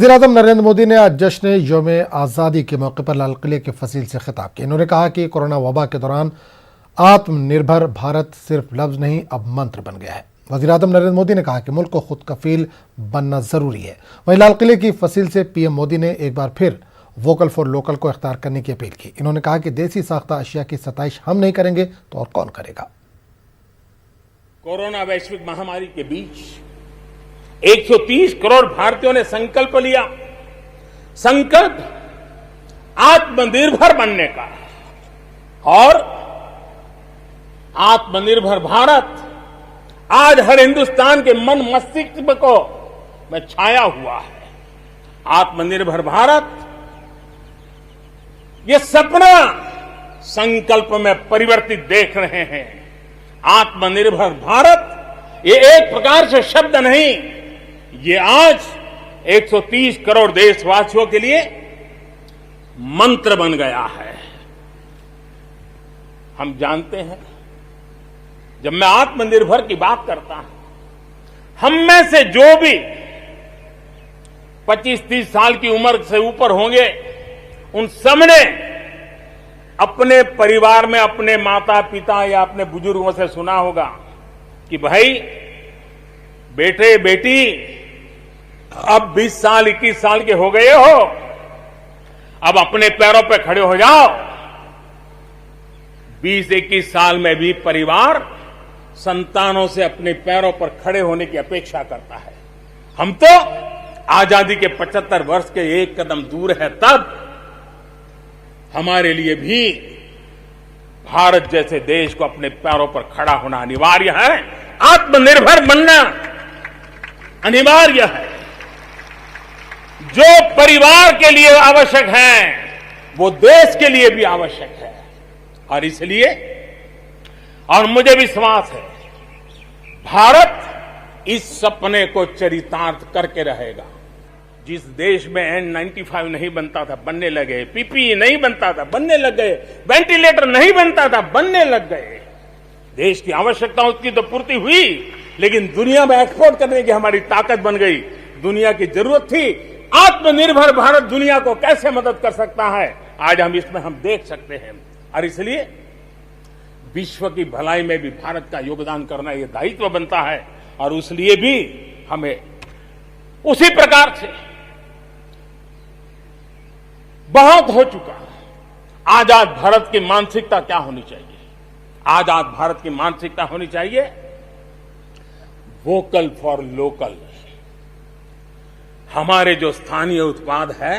वज़ीर-ए-आज़म नरेंद्र मोदी ने आज जश्न यौम आज़ादी के मौके पर लाल किले के फसील से खिताब किया। इन्होंने कहा कि कोरोना वबा के दौरान आत्मनिर्भर भारत सिर्फ लफ्ज नहीं, अब मंत्र बन गया है। वज़ीर-ए-आज़म नरेंद्र मोदी ने कहा कि मुल्क को खुद कफील बनना जरूरी है। वहीं लाल किले की फसील से पीएम मोदी ने एक बार फिर वोकल फॉर लोकल को इख्तियार करने की अपील की। इन्होंने कहा कि देसी साख्ता अशिया की सताइश हम नहीं करेंगे तो और कौन करेगा। कोरोना वैश्विक महामारी के बीच 130 करोड़ भारतीयों ने संकल्प लिया। संकल्प आत्मनिर्भर बनने का, और आत्मनिर्भर भारत आज हर हिंदुस्तान के मन मस्तिष्क को में छाया हुआ है। आत्मनिर्भर भारत ये सपना संकल्प में परिवर्तित देख रहे हैं। आत्मनिर्भर भारत ये एक प्रकार से शब्द नहीं, ये आज 130 करोड़ देशवासियों के लिए मंत्र बन गया है। हम जानते हैं, जब मैं आत्मनिर्भर की बात करता हूं, हम में से जो भी 25-30 साल की उम्र से ऊपर होंगे, उन सबने अपने परिवार में अपने माता पिता या अपने बुजुर्गों से सुना होगा कि भाई बेटे बेटी अब 20 साल 21 साल के हो गए हो, अब अपने पैरों पर खड़े हो जाओ। 20-21 साल में भी परिवार संतानों से अपने पैरों पर खड़े होने की अपेक्षा करता है। हम तो आजादी के 75 वर्ष के एक कदम दूर है, तब हमारे लिए भी भारत जैसे देश को अपने पैरों पर खड़ा होना अनिवार्य है। आत्मनिर्भर बनना अनिवार्य है। जो परिवार के लिए आवश्यक है, वो देश के लिए भी आवश्यक है। और इसलिए, और मुझे विश्वास है, भारत इस सपने को चरितार्थ करके रहेगा। जिस देश में N95 नहीं बनता था, बनने लगे। PPE नहीं बनता था, बनने लग गए। वेंटिलेटर नहीं बनता था, बनने लग गए। देश की आवश्यकताओं की तो पूर्ति हुई, लेकिन दुनिया में एक्सपोर्ट करने की हमारी ताकत बन गई। दुनिया की जरूरत थी, आत्मनिर्भर भारत दुनिया को कैसे मदद कर सकता है, आज हम इसमें हम देख सकते हैं। और इसलिए विश्व की भलाई में भी भारत का योगदान करना यह दायित्व बनता है। और उसलिए भी हमें उसी प्रकार से बहुत हो चुका। आजाद भारत की मानसिकता क्या होनी चाहिए? आजाद भारत की मानसिकता होनी चाहिए वोकल फॉर लोकल। हमारे जो स्थानीय उत्पाद है,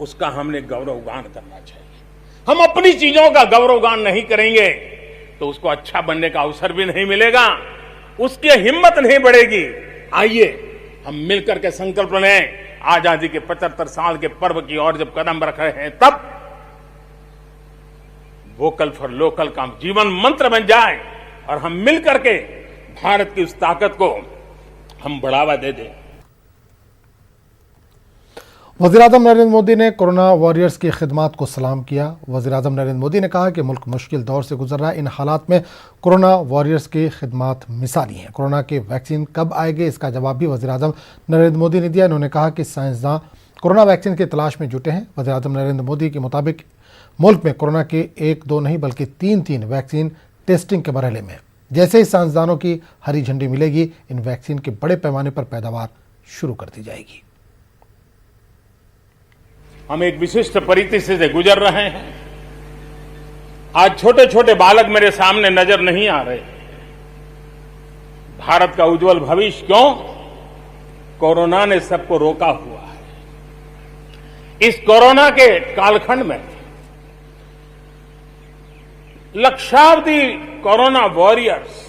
उसका हमने गौरवगान करना चाहिए। हम अपनी चीजों का गौरवगान नहीं करेंगे तो उसको अच्छा बनने का अवसर भी नहीं मिलेगा, उसकी हिम्मत नहीं बढ़ेगी। आइए हम मिलकर के संकल्प लें। आजादी के 75 साल के पर्व की ओर जब कदम रख रहे हैं, तब वोकल फॉर लोकल का जीवन मंत्र बन जाए और हम मिलकर के भारत की उस ताकत को हम बढ़ावा दे दें। वज़ीर-ए-आज़म नरेंद्र मोदी ने कोरोना वॉरियर्स की खिदमत को सलाम किया। वज़ीर-ए-आज़म नरेंद्र मोदी ने कहा कि मुल्क मुश्किल दौर से गुजर रहा है। इन हालात में कोरोना वॉरियर्स की खिदमत मिसाली हैं। कोरोना की वैक्सीन कब आएगी, इसका जवाब भी वज़ीर-ए-आज़म नरेंद्र मोदी ने दिया। इन्होंने कहा कि साइंसदान कोरोना वैक्सीन की तलाश में जुटे हैं। वज़ीर-ए-आज़म नरेंद्र मोदी के मुताबिक मुल्क में कोरोना के 1-2 नहीं बल्कि 3-3 वैक्सीन टेस्टिंग के मरहले में। जैसे ही साइंसदानों की हरी झंडी मिलेगी, इन वैक्सीन के बड़े पैमाने पर पैदावार शुरू कर दी जाएगी। हम एक विशिष्ट परिस्थिति से गुजर रहे हैं। आज छोटे छोटे बालक मेरे सामने नजर नहीं आ रहे। भारत का उज्जवल भविष्य क्यों? कोरोना ने सबको रोका हुआ है। इस कोरोना के कालखंड में लक्षावधि कोरोना वॉरियर्स,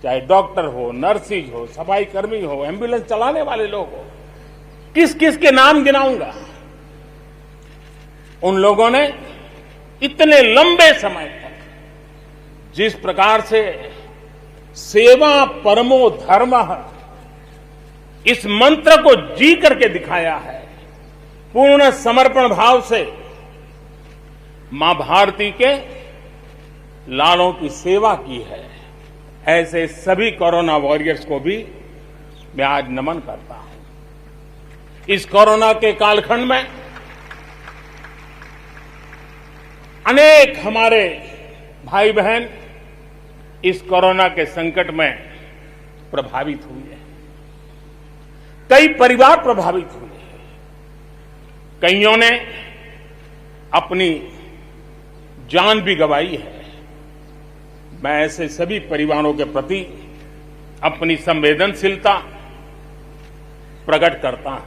चाहे डॉक्टर हो, नर्सिस हो, सफाई कर्मी हो, एम्बुलेंस चलाने वाले लोग हो, किस किस के नाम गिनाऊंगा। उन लोगों ने इतने लंबे समय तक जिस प्रकार से सेवा परमो धर्मः इस मंत्र को जी करके दिखाया है, पूर्ण समर्पण भाव से मां भारती के लालों की सेवा की है, ऐसे सभी कोरोना वॉरियर्स को भी मैं आज नमन करता हूं। इस कोरोना के कालखंड में अनेक हमारे भाई बहन इस कोरोना के संकट में प्रभावित हुए हैं। कई परिवार प्रभावित हुए हैं। कईयों ने अपनी जान भी गंवाई है। मैं ऐसे सभी परिवारों के प्रति अपनी संवेदनशीलता प्रकट करता हूं।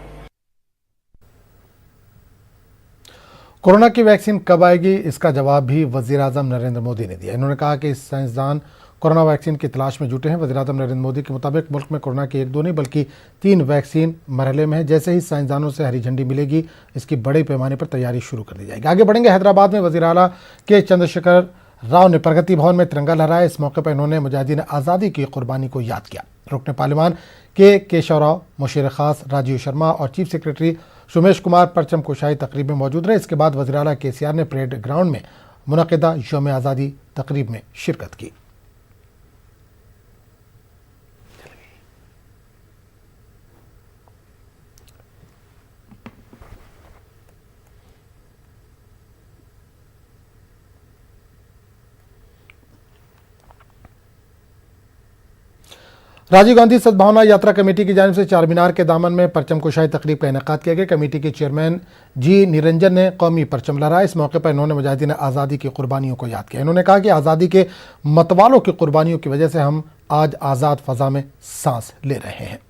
कोरोना की वैक्सीन कब आएगी, इसका जवाब भी वजीर-ए-आज़म नरेंद्र मोदी ने दिया। इन्होंने कहा कि साइंसदान कोरोना वैक्सीन की तलाश में जुटे हैं। वजीर-ए-आज़म नरेंद्र मोदी के मुताबिक मुल्क में कोरोना की 1-2 नहीं बल्कि 3 वैक्सीन मरहले में है। जैसे ही साइंसदानों से हरी झंडी मिलेगी, इसकी बड़े पैमाने पर तैयारी शुरू कर दी जाएगी। आगे बढ़ेंगे। हैदराबाद में वजीर आला के चंद्रशेखर राव ने प्रगति भवन में तिरंगा लहराया। इस मौके पर इन्होंने मुजाहिदीन आज़ादी की कुर्बानी को याद किया। रुकन पार्लियामान के केशव राव, मुशीर खास राजीव शर्मा और चीफ सेक्रेटरी सुमेश कुमार परचम कुशाई तकरीब में मौजूद रहे। इसके बाद वज़ीर आला केसीआर ने परेड ग्राउंड में मुनक़िदा यौम आज़ादी तकरीब में शिरकत की। राजीव गांधी सद्भावना यात्रा कमेटी की जानिब से चार मीनार के दामन में परचम कुशाई तकरीब का इनेकाद किया गया। कमेटी के चेयरमैन जी निरंजन ने कौमी परचम लहराया। इस मौके पर इन्होंने मुजाहिदीन आज़ादी की कुर्बानियों को याद किया। इन्होंने कहा कि आज़ादी के मतवालों की कुर्बानियों की वजह से हम आज आज़ाद फ़ज़ा में सांस ले रहे हैं।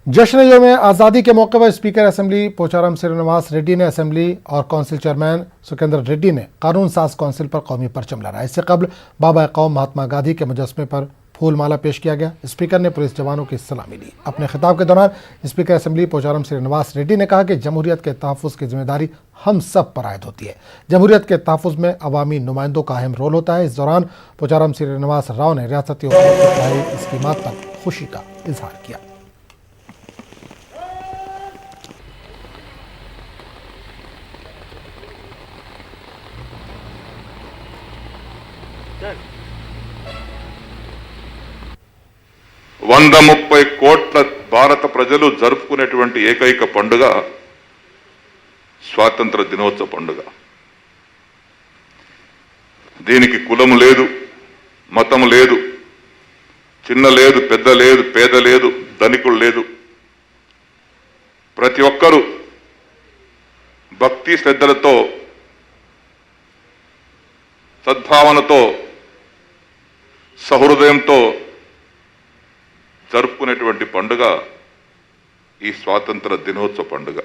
जश्न यौम आज़ादी के मौके पर स्पीकर असेंबली पोचाराम श्रीनिवास रेड्डी ने असेंबली और काउंसिल चेयरमैन सुकेंद्र रेड्डी ने कानून साज काउंसिल पर कौमी परचम लहराया। इससे कबल बाबा कौम महात्मा गांधी के मुजस्मे पर फूल माला पेश किया गया। स्पीकर ने पुलिस जवानों की सलामी ली। अपने खिताब के दौरान स्पीकर असेंबली पोचाराम श्रीनिवास रेड्डी ने कहा कि जमहूरियत के तहफ़्फ़ुज़ की जिम्मेदारी हम सब पर आयद होती है। जमहूरियत के तहफ़्फ़ुज़ में अवामी नुमाइंदों का अहम रोल होता है। इस दौरान पोचाराम श्रीनिवास राव ने रियासती स्कीमात पर खुशी का इजहार किया। వంద 30 కోట్ల భారత ప్రజలు జరుపుకునేటువంటి ఏకైక పండుగ స్వాతంత్ర దినోత్సవ పండుగ. దీనికి కులం లేదు, మతం లేదు, చిన్న లేదు, పెద్ద లేదు, పేద లేదు, ధనికులు లేదు. ప్రతి ఒక్కరూ భక్తి శ్రద్ధలతో సద్భావనతో సహృదయంతో జరుపుకునేటువంటి పండుగ ఈ స్వాతంత్ర దినోత్సవ పండుగ.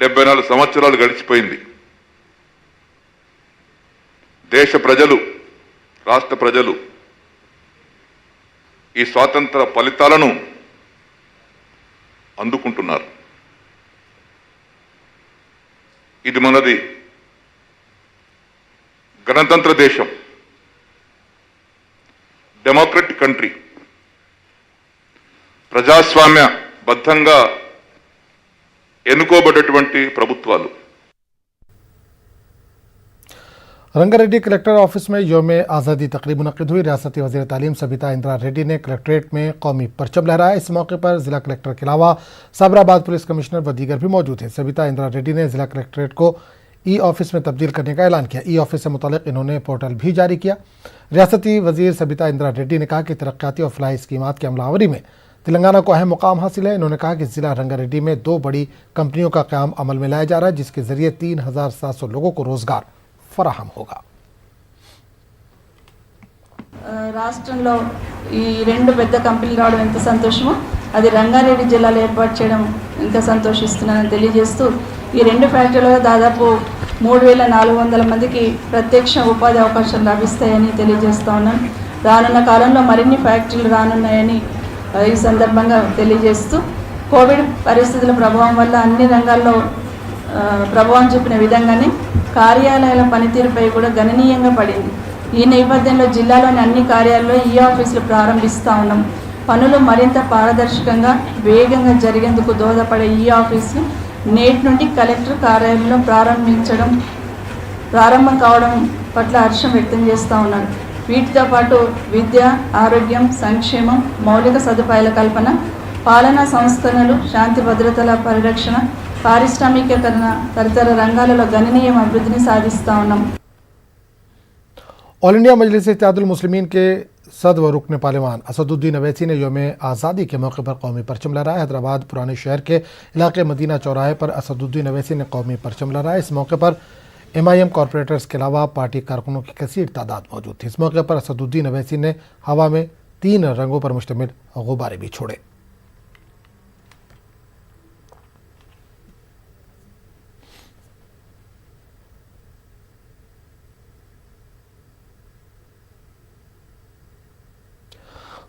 74 సంవత్సరాలు గడిచిపోయింది. దేశ ప్రజలు, రాష్ట్ర ప్రజలు ఈ స్వాతంత్ర ఫలితాలను అందుకుంటున్నారు. ఇది మనది గణతంత్ర దేశం, డెమోక్రటిక్ కంట్రీ. ప్రజాస్వామ్య బద్ధంగా ఎన్నుకోబడ్డటువంటి ప్రభుత్వాలు. रंगारेड्डी कलेक्टर ऑफिस में यौम आज़ादी तकरीब मुनक़िद हुई। रियासती वज़ीर तालीम सबिता इंदिरा रेड्डी ने कलेक्ट्रेट में कौमी परचम लहराया। इस मौके पर जिला कलेक्टर के अलावा साबराबाद पुलिस कमिश्नर व दीगर भी मौजूद थे। सबिता इंदिरा रेड्डी ने जिला कलेक्ट्रेट को ई ऑफिस में तब्दील करने का ऐलान किया। ई ऑफिस से मुतालिक इन्होंने पोर्टल भी जारी किया। रियासती वज़ीर सबिता इंदिरा रेड्डी ने कहा कि तरक्याती और फलाही स्कीमात की अमलावरी में तेलंगाना को अहम मुकाम हासिल है। इन्होंने कहा कि जिला रंगारेड्डी में 2 बड़ी कंपनियों का क़याम अमल में लाया जा रहा है, जिसके जरिए 3700 लोगों को रोजगार फराहम होगा। రాష్ట్రంలో ఈ 2 పెద్ద కంపెనీలు రావడం ఎంత సంతోషమో, అది రంగారెడ్డి జిల్లాలో ఏర్పాటు చేయడం ఇంకా సంతోషిస్తున్నానని తెలియజేస్తూ, ఈ 2 ఫ్యాక్టరీలలో దాదాపు 3400 మందికి ప్రత్యక్ష ఉపాధి అవకాశాలు లభిస్తాయని తెలియజేస్తా ఉన్నాను. రానున్న కాలంలో మరిన్ని ఫ్యాక్టరీలు రానున్నాయని ఈ సందర్భంగా తెలియజేస్తూ, కోవిడ్ పరిస్థితుల ప్రభావం వల్ల అన్ని రంగాల్లో ప్రభావం చూపిన విధంగానే కార్యాలయాల పనితీరుపై కూడా గణనీయంగా పడింది. ఈ నేపథ్యంలో జిల్లాలోని అన్ని కార్యాలయాల్లో ఈ ఆఫీసులు ప్రారంభిస్తూ ఉన్నాం. పనులు మరింత పారదర్శకంగా వేగంగా జరిగేందుకు దోహదపడే ఈ ఆఫీసు నేటి నుండి కలెక్టర్ కార్యాలయంలో ప్రారంభం కావడం పట్ల హర్షం వ్యక్తం చేస్తూ ఉన్నాను. వీటితో పాటు విద్య, ఆరోగ్యం, సంక్షేమం, మౌలిక సదుపాయాల కల్పన, పాలనా సంస్కరణలు, శాంతి భద్రతల పరిరక్షణ, పారిశ్రామికీకరణ తదితర రంగాలలో గణనీయ అభివృద్ధిని సాధిస్తా ఉన్నాం. ऑल इंडिया मजलिस इत्तेहादुल मुस्लिमीन के सदर व रुकन पार्लियामान असदुद्दीन अवैसी ने यौम आज़ादी के मौके पर कौमी परचम लहराया। हैदराबाद पुराने शहर के इलाके मदीना चौराहे पर असदुद्दीन अवैसी ने कौमी परचम लहराया। इस मौके पर MIM कॉरपोरेटर्स के अलावा पार्टी कारकुनों की कसीर तादाद मौजूद थी। इस मौके पर असदुद्दीन अवैसी ने हवा में 3 रंगों पर मुश्तमिल गुब्बारे भी छोड़े।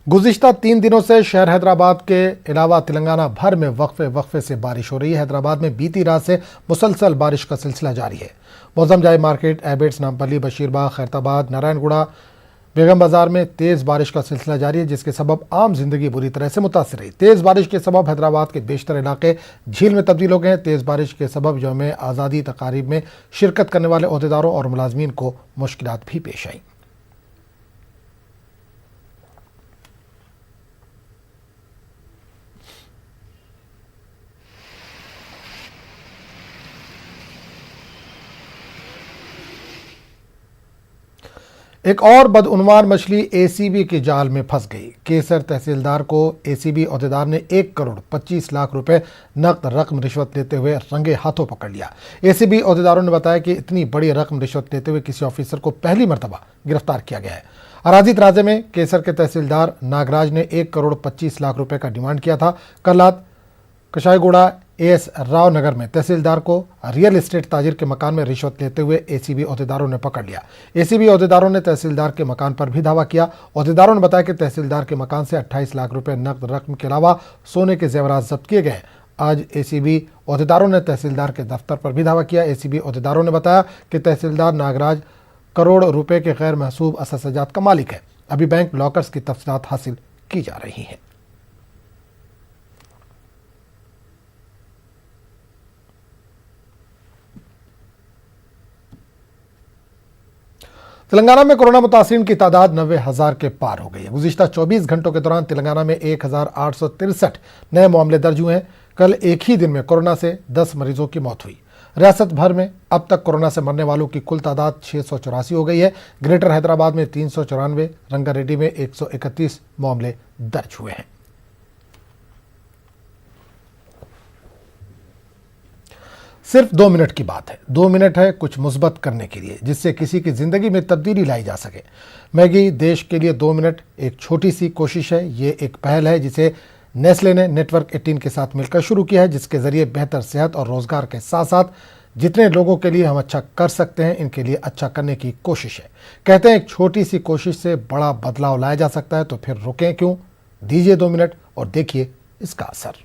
गुज़िश्ता 3 दिनों से शहर हैदराबाद के अलावा तेलंगाना भर में वक्फे से बारिश हो रही है। हैदराबाद में बीती रात से मुसलसल बारिश का सिलसिला जारी है। मौजम जाए मार्केट, एबेट्स, नामपल्ली, बशीरबाग, खैरताबाद, नारायणगुड़ा, बेगम बाजार में तेज़ बारिश का सिलसिला जारी है, जिसके सबब आम जिंदगी बुरी तरह से मुतासर रही। तेज़ बारिश के सबब हैदराबाद के बेशतर इलाके झील में तब्दील हो गए हैं। तेज़ बारिश के सबब यौम आज़ादी तकारीब में शिरकत करने वाले ओहदेदारों और मुलाजमीन को मुश्किलात भी पेश आई। एक और बदउनवान मछली ACB के जाल में फंस गई। केसर तहसीलदार को ACB ओहदेदार ने 1 करोड़ 25 लाख रुपए नकद रकम रिश्वत लेते हुए रंगे हाथों पकड़ लिया। ACB ओहदेदारों ने बताया कि इतनी बड़ी रकम रिश्वत लेते हुए किसी ऑफिसर को पहली मरतबा गिरफ्तार किया गया है। अराजी तराजे में केसर के तहसीलदार नागराज ने 1 करोड़ 25 लाख रुपए का डिमांड किया था। कल रात कशाईगुड़ा AS राव नगर में तहसीलदार को रियल एस्टेट ताजिर के मकान में रिश्वत लेते हुए ACB ओहदेदारों ने पकड़ लिया। ACB ओहदेदारों ने तहसीलदार के मकान पर भी धावा किया। ओहदेदारों ने बताया कि तहसीलदार के मकान से 28 लाख रुपए नकद रकम के अलावा सोने के जेवरात जब्त किए गए। आज ACB ओहदेदारों ने तहसीलदार के दफ्तर पर भी धावा किया। ACB ओहदेदारों ने बताया कि तहसीलदार नागराज करोड़ रुपए के गैर महसूब अससजात का मालिक है। अभी बैंक लॉकर्स की तफसीलात हासिल की जा रही हैं। तेलंगाना में कोरोना मुतासिरीन की तादाद 90,000 के पार हो गई है। गुज़िश्ता 24 घंटों के दौरान तेलंगाना में 1,863 नए मामले दर्ज हुए हैं। कल एक ही दिन में कोरोना से 10 मरीजों की मौत हुई। रियासत भर में अब तक कोरोना से मरने वालों की कुल तादाद 684 हो गई है। ग्रेटर हैदराबाद में 394, रंगारेड्डी में 131 मामले दर्ज हुए हैं। सिर्फ 2 मिनट की बात है। 2 मिनट है कुछ मुस्बत करने के लिए, जिससे किसी की जिंदगी में तब्दीली लाई जा सके। मैगी देश के लिए 2 मिनट एक छोटी सी कोशिश है। ये एक पहल है जिसे नेस्ले ने नेटवर्क 18 के साथ मिलकर शुरू किया है, जिसके जरिए बेहतर सेहत और रोजगार के साथ साथ जितने लोगों के लिए हम अच्छा कर सकते हैं, इनके लिए अच्छा करने की कोशिश है। कहते हैं एक छोटी सी कोशिश से बड़ा बदलाव लाया जा सकता है, तो फिर रुकें क्यों? दीजिए 2 मिनट और देखिए इसका असर।